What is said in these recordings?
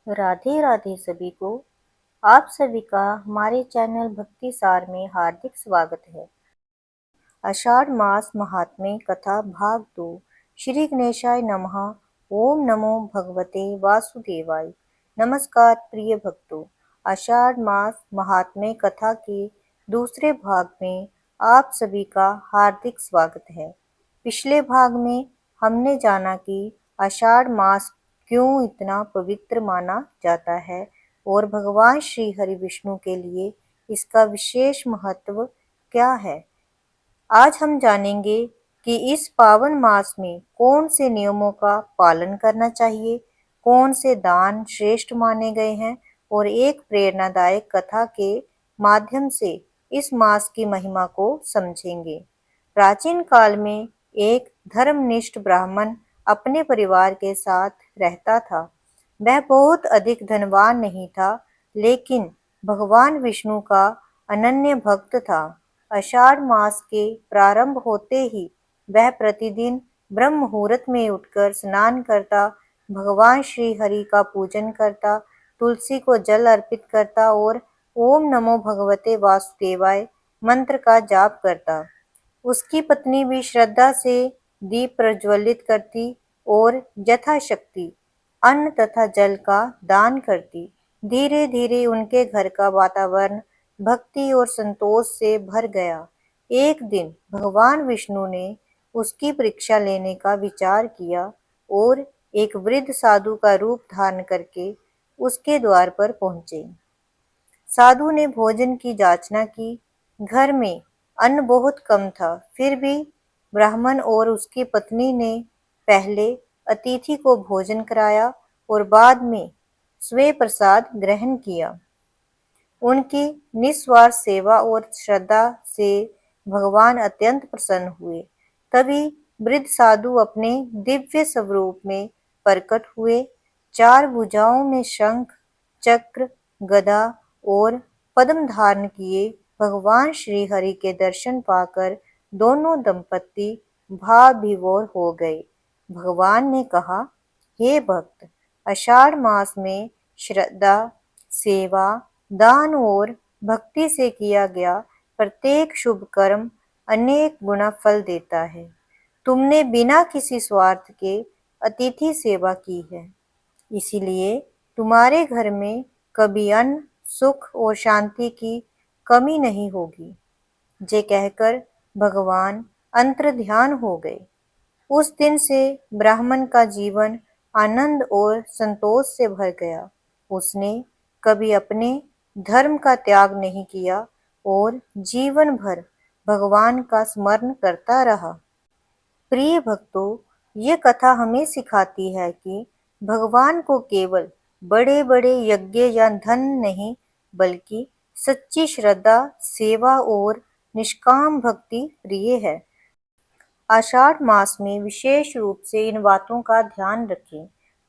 राधे राधे सभी को। आप सभी का हमारे चैनल भक्ति सार में हार्दिक स्वागत है। आषाढ़ मास महात्म्य कथा भाग 2। श्री गणेशाय नमः। ओम नमो भगवते वासुदेवाय। नमस्कार प्रिय भक्तों, आषाढ़ मास महात्म्य कथा के दूसरे भाग में आप सभी का हार्दिक स्वागत है। पिछले भाग में हमने जाना कि आषाढ़ मास क्यों इतना पवित्र माना जाता है और भगवान श्री हरि विष्णु के लिए इसका विशेष महत्व क्या है। आज हम जानेंगे कि इस पावन मास में कौन से नियमों का पालन करना चाहिए, कौन से दान श्रेष्ठ माने गए हैं और एक प्रेरणादायक कथा के माध्यम से इस मास की महिमा को समझेंगे। प्राचीन काल में एक धर्मनिष्ठ ब्राह्मण अपने परिवार के साथ रहता था। वह बहुत अधिक धनवान नहीं था, लेकिन भगवान विष्णु का अनन्य भक्त था। आषाढ़ मास के प्रारंभ होते ही वह प्रतिदिन ब्रह्म मुहूर्त में उठकर स्नान करता, भगवान श्री हरि का पूजन करता, तुलसी को जल अर्पित करता और ओम नमो भगवते वासुदेवाय मंत्र का जाप करता। उसकी पत्नी भी श्रद्धा से दीप प्रज्वलित करती और यथाशक्ति अन्न तथा जल का दान करती। धीरे धीरे उनके घर का वातावरण भक्ति और संतोष से भर गया। एक दिन भगवान विष्णु ने उसकी परीक्षा लेने का विचार किया और एक वृद्ध साधु का रूप धारण करके उसके द्वार पर पहुंचे। साधु ने भोजन की याचना की। घर में अन्न बहुत कम था, फिर भी ब्राह्मण और उसकी पत्नी ने पहले अतिथि को भोजन कराया और बाद में स्वयं प्रसाद ग्रहण किया। उनकी निस्वार्थ सेवा और श्रद्धा से भगवान अत्यंत प्रसन्न हुए। तभी वृद्ध साधु अपने दिव्य स्वरूप में प्रकट हुए। चार भुजाओं में शंख, चक्र, गदा और पद्म धारण किए भगवान श्री हरि के दर्शन पाकर दोनों दंपत्ति भाव विभोर हो गए। भगवान ने कहा, हे भक्त, आषाढ़ मास में श्रद्धा, सेवा, दान और भक्ति से किया गया प्रत्येक शुभ कर्म अनेक गुना फल देता है। तुमने बिना किसी स्वार्थ के अतिथि सेवा की है, इसीलिए तुम्हारे घर में कभी अन्न, सुख और शांति की कमी नहीं होगी। ये कहकर भगवान अंतर ध्यान हो गए। उस दिन से ब्राह्मण का जीवन आनंद और संतोष से भर गया। उसने कभी अपने धर्म का त्याग नहीं किया और जीवन भर भगवान का स्मरण करता रहा। प्रिय भक्तों, ये कथा हमें सिखाती है कि भगवान को केवल बड़े बड़े यज्ञ या धन नहीं, बल्कि सच्ची श्रद्धा, सेवा और निष्काम भक्ति प्रिय है। आषाढ़ मास में विशेष रूप से इन बातों का ध्यान रखें।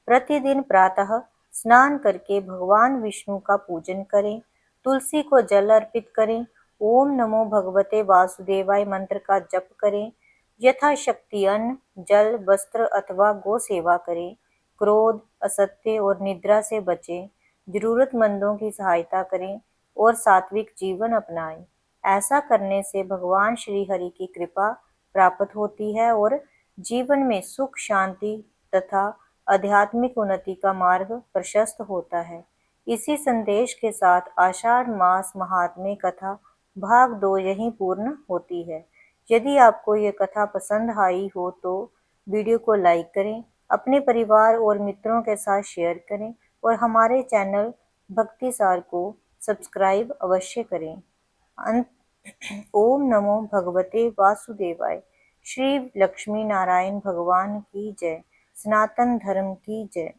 प्रतिदिन प्रातः स्नान करके भगवान विष्णु का पूजन करें, तुलसी को जल अर्पित करें, ओम नमो भगवते वासुदेवाय मंत्र का जप करें, यथाशक्ति अन्न, जल, वस्त्र अथवा गो सेवा करें, क्रोध, असत्य और निद्रा से बचें, जरूरतमंदों की सहायता करें और सात्विक जीवन अपनाएं। ऐसा करने से भगवान श्री हरि की कृपा प्राप्त होती है और जीवन में सुख, शांति तथा आध्यात्मिक उन्नति का मार्ग प्रशस्त होता है। इसी संदेश के साथ आषाढ़ मास महात्म्य कथा भाग 2 यहीं पूर्ण होती है। यदि आपको ये कथा पसंद आई हो तो वीडियो को लाइक करें, अपने परिवार और मित्रों के साथ शेयर करें और हमारे चैनल भक्ति सार को सब्सक्राइब अवश्य करें। ओम नमो भगवते वासुदेवाय। श्री लक्ष्मी नारायण भगवान की जय। सनातन धर्म की जय।